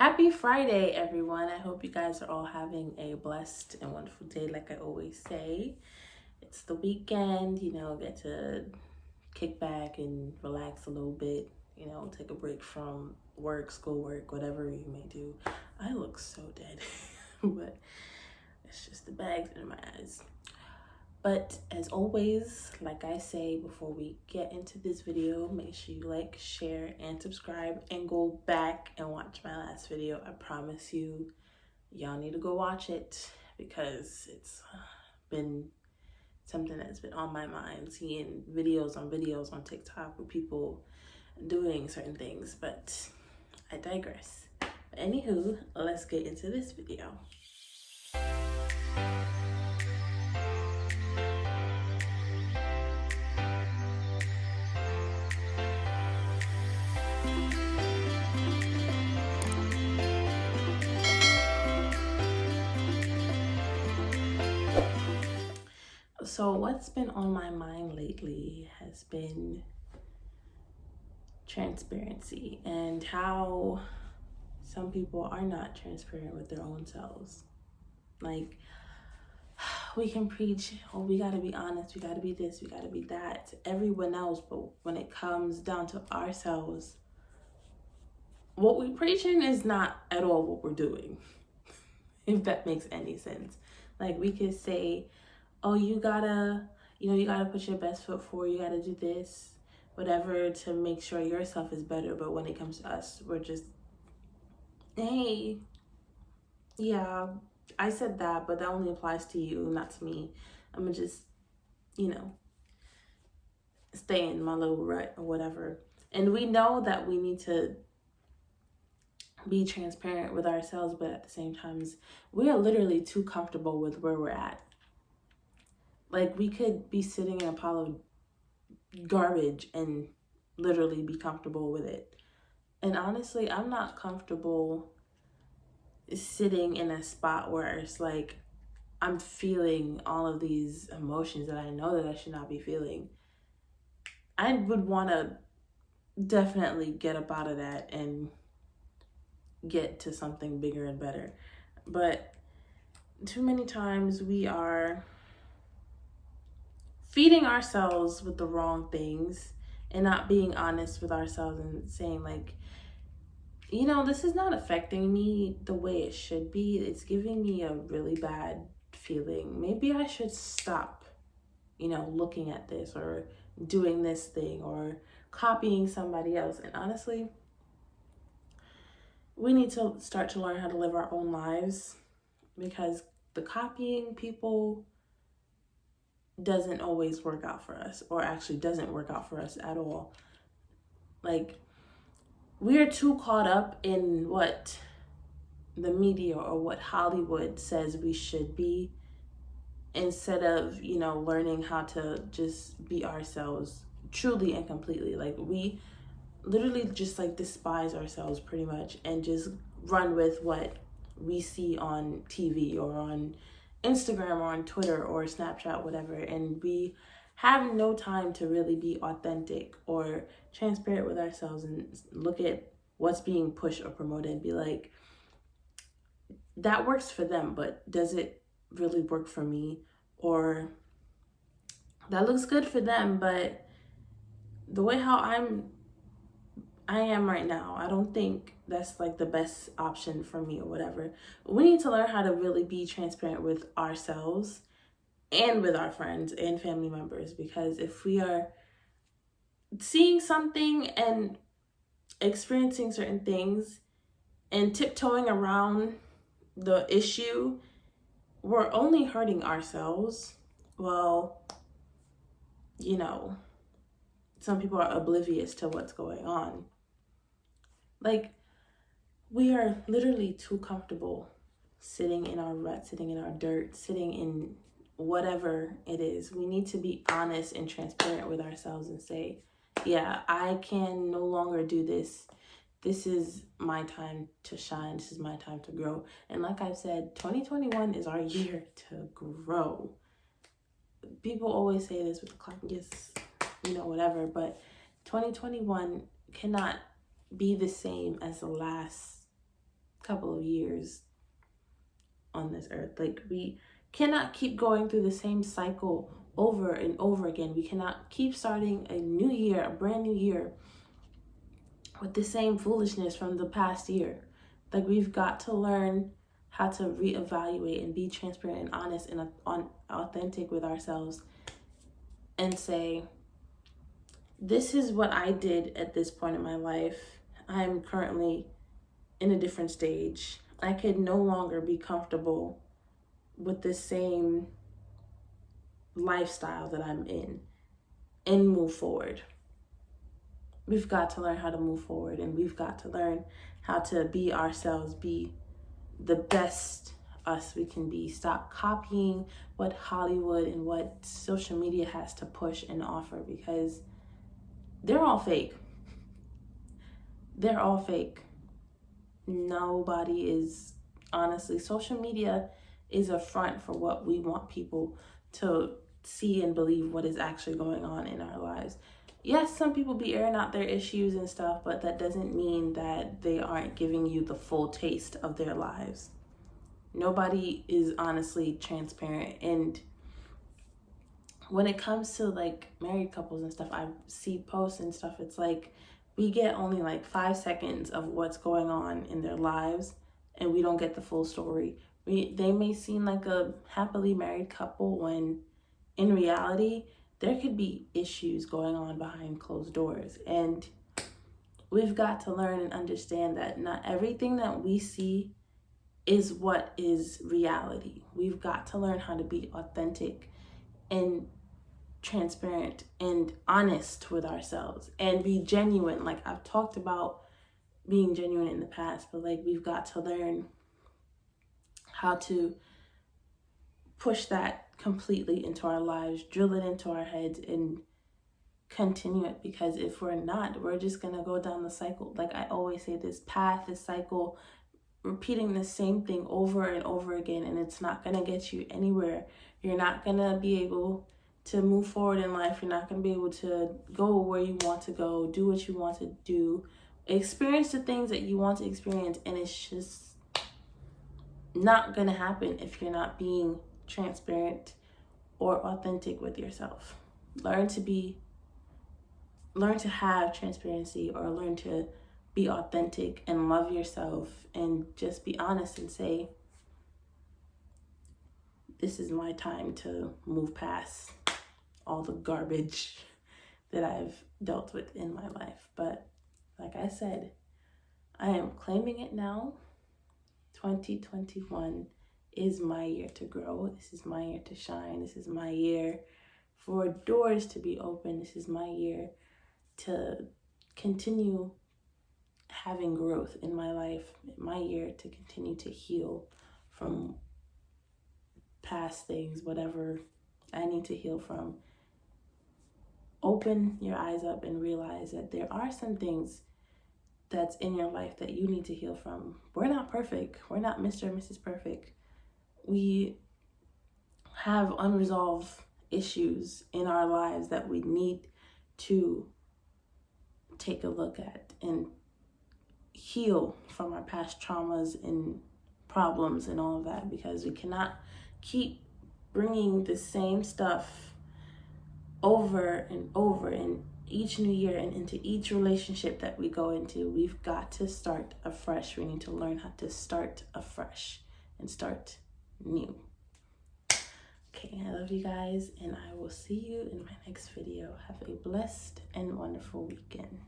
Happy Friday, everyone. I hope you guys are all having a blessed and wonderful day, like I always say. It's the weekend, get to kick back and relax a little bit, take a break from work, schoolwork, whatever you may do. I look so dead, but it's just the bags in my eyes. But as always, like I say, before we get into this video, make sure you like, share, and subscribe, and go back and watch my last video. I promise you, y'all need to go watch it because it's been something that's been on my mind, seeing videos on TikTok with people doing certain things, but I digress. But anywho, let's get into this video. So what's been on my mind lately has been transparency and how some people are not transparent with their own selves. Like, we can preach, oh, we gotta be honest, we gotta be this, we gotta be that to everyone else, but when it comes down to ourselves, what we're preaching is not at all what we're doing, if that makes any sense. Like, we could say, oh, you gotta put your best foot forward, you gotta do this, whatever, to make sure yourself is better. But when it comes to us, we're just, hey, yeah, I said that, but that only applies to you, not to me. I'm gonna just, stay in my little rut or whatever. And we know that we need to be transparent with ourselves, but at the same time, we are literally too comfortable with where we're at. Like, we could be sitting in a pile of garbage and literally be comfortable with it. And honestly, I'm not comfortable sitting in a spot where it's like I'm feeling all of these emotions that I know that I should not be feeling. I would want to definitely get up out of that and get to something bigger and better. But too many times we are feeding ourselves with the wrong things and not being honest with ourselves and saying, like, this is not affecting me the way it should be. It's giving me a really bad feeling. Maybe I should stop, looking at this or doing this thing or copying somebody else. And honestly, we need to start to learn how to live our own lives, because the copying people doesn't always work out for us, or actually doesn't work out for us at all. Like, we are too caught up in what the media or what Hollywood says we should be, instead of, learning how to just be ourselves truly and completely. Like, we literally just despise ourselves pretty much and just run with what we see on TV or on Instagram or on Twitter or Snapchat, whatever. And we have no time to really be authentic or transparent with ourselves and look at what's being pushed or promoted and be like, that works for them, but does it really work for me? Or that looks good for them, but the way how I am right now, I don't think that's the best option for me or whatever. We need to learn how to really be transparent with ourselves and with our friends and family members, because if we are seeing something and experiencing certain things and tiptoeing around the issue, we're only hurting ourselves. Well, some people are oblivious to what's going on. Like, we are literally too comfortable sitting in our rut, sitting in our dirt, sitting in whatever it is. We need to be honest and transparent with ourselves and say, yeah, I can no longer do this. This is my time to shine. This is my time to grow. And like I've said, 2021 is our year to grow. People always say this with the clock, yes, whatever, but 2021 cannot be the same as the last couple of years on this earth. Like, we cannot keep going through the same cycle over and over again. We cannot keep starting a new year, a brand new year, with the same foolishness from the past year. Like, we've got to learn how to reevaluate and be transparent and honest and authentic with ourselves and say, this is what I did at this point in my life. I'm currently in a different stage. I could no longer be comfortable with the same lifestyle that I'm in and move forward. We've got to learn how to move forward, and we've got to learn how to be ourselves, be the best us we can be. Stop copying what Hollywood and what social media has to push and offer, because they're all fake. They're all fake. Nobody is, honestly, social media is a front for what we want people to see and believe what is actually going on in our lives. Yes, some people be airing out their issues and stuff, but that doesn't mean that they aren't giving you the full taste of their lives. Nobody is honestly transparent. And when it comes to like married couples and stuff, I see posts and stuff, it's like we get only like 5 seconds of what's going on in their lives, and we don't get the full story. They may seem like a happily married couple when in reality there could be issues going on behind closed doors. And we've got to learn and understand that not everything that we see is what is reality. We've got to learn how to be authentic and transparent and honest with ourselves and be genuine. Like, I've talked about being genuine in the past, but like, we've got to learn how to push that completely into our lives, drill it into our heads, and continue it. Because if we're not, we're just gonna go down the cycle. Like I always say, this path, this cycle, repeating the same thing over and over again, and it's not gonna get you anywhere. You're not gonna be able to move forward in life. You're not gonna be able to go where you want to go, do what you want to do, experience the things that you want to experience, and it's just not gonna happen if you're not being transparent or authentic with yourself. Learn to have transparency, or learn to be authentic and love yourself, and just be honest and say, this is my time to move past all the garbage that I've dealt with in my life. But like I said, I am claiming it now. 2021 is my year to grow. This is my year to shine. This is my year for doors to be open. This is my year to continue having growth in my life. My year to continue to heal from past things, whatever I need to heal from. Open your eyes up and realize that there are some things that's in your life that you need to heal from. We're not perfect. We're not Mr. and Mrs. Perfect. We have unresolved issues in our lives that we need to take a look at and heal from our past traumas and problems and all of that, because we cannot keep bringing the same stuff over and over in each new year and into each relationship that we go into. We've got to start afresh. We need to learn how to start afresh and start new. Okay, I love you guys, and I will see you in my next video. Have a blessed and wonderful weekend.